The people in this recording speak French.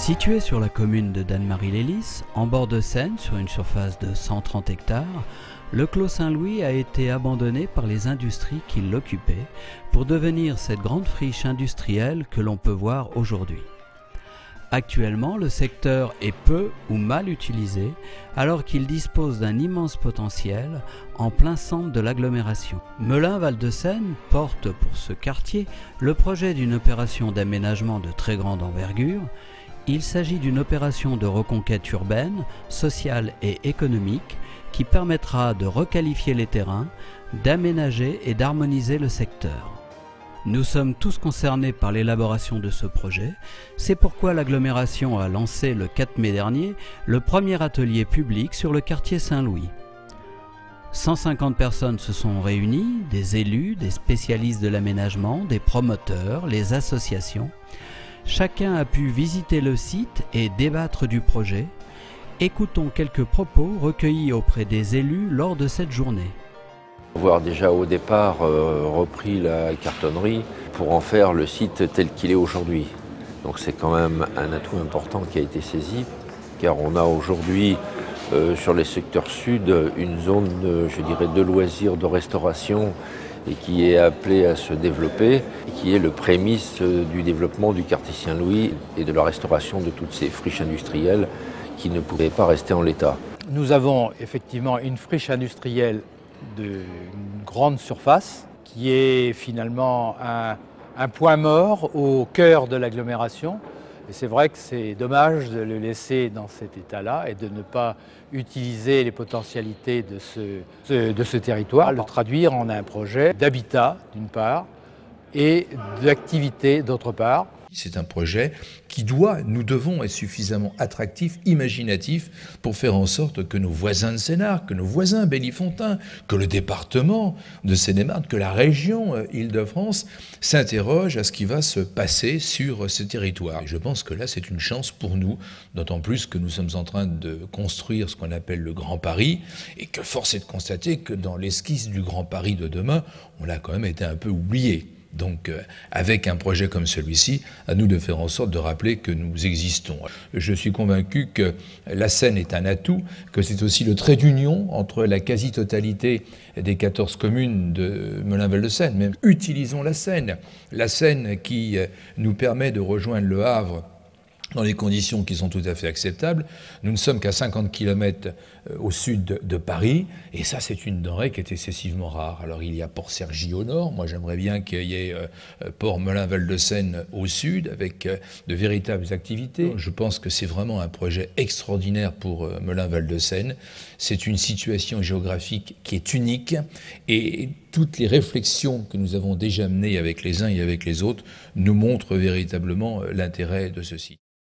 Situé sur la commune de Dannemarie-lès-Lys, en bord de Seine, sur une surface de 130 hectares, le Clos Saint-Louis a été abandonné par les industries qui l'occupaient pour devenir cette grande friche industrielle que l'on peut voir aujourd'hui. Actuellement, le secteur est peu ou mal utilisé alors qu'il dispose d'un immense potentiel en plein centre de l'agglomération. Melun-Val de Seine porte pour ce quartier le projet d'une opération d'aménagement de très grande envergure. Il s'agit d'une opération de reconquête urbaine, sociale et économique qui permettra de requalifier les terrains, d'aménager et d'harmoniser le secteur. Nous sommes tous concernés par l'élaboration de ce projet, c'est pourquoi l'agglomération a lancé le 4 mai dernier le premier atelier public sur le quartier Saint-Louis. 150 personnes se sont réunies, des élus, des spécialistes de l'aménagement, des promoteurs, les associations. Chacun a pu visiter le site et débattre du projet. Écoutons quelques propos recueillis auprès des élus lors de cette journée. Avoir déjà au départ repris la cartonnerie pour en faire le site tel qu'il est aujourd'hui. Donc c'est quand même un atout important qui a été saisi, car on a aujourd'hui sur les secteurs sud une zone, je dirais, de loisirs, de restauration, et qui est appelée à se développer, et qui est le prémisse du développement du quartier Saint-Louis et de la restauration de toutes ces friches industrielles qui ne pouvaient pas rester en l'état. Nous avons effectivement une friche industrielle de grande surface qui est finalement un point mort au cœur de l'agglomération. Et c'est vrai que c'est dommage de le laisser dans cet état-là et de ne pas utiliser les potentialités de ce territoire, le traduire en un projet d'habitat d'une part et d'activité d'autre part. C'est un projet nous devons être suffisamment attractif, imaginatif, pour faire en sorte que nos voisins de Sénart, que nos voisins Bellifontaine, que le département de Seine-et-Marne, que la région Île-de-France s'interrogent à ce qui va se passer sur ce territoire. Et je pense que là, c'est une chance pour nous, d'autant plus que nous sommes en train de construire ce qu'on appelle le Grand Paris, et que force est de constater que dans l'esquisse du Grand Paris de demain, on a quand même été un peu oublié. Donc, avec un projet comme celui-ci, à nous de faire en sorte de rappeler que nous existons. Je suis convaincu que la Seine est un atout, que c'est aussi le trait d'union entre la quasi-totalité des 14 communes de Melun-Val de Seine. Même utilisons la Seine qui nous permet de rejoindre le Havre dans les conditions qui sont tout à fait acceptables. Nous ne sommes qu'à 50 km au sud de Paris, et ça, c'est une denrée qui est excessivement rare. Alors, il y a Port-Cergy au nord. Moi, j'aimerais bien qu'il y ait Port-Melun-Val de Seine au sud, avec de véritables activités. Je pense que c'est vraiment un projet extraordinaire pour Melun-Val de Seine. C'est une situation géographique qui est unique, et toutes les réflexions que nous avons déjà menées avec les uns et avec les autres nous montrent véritablement l'intérêt de ce site.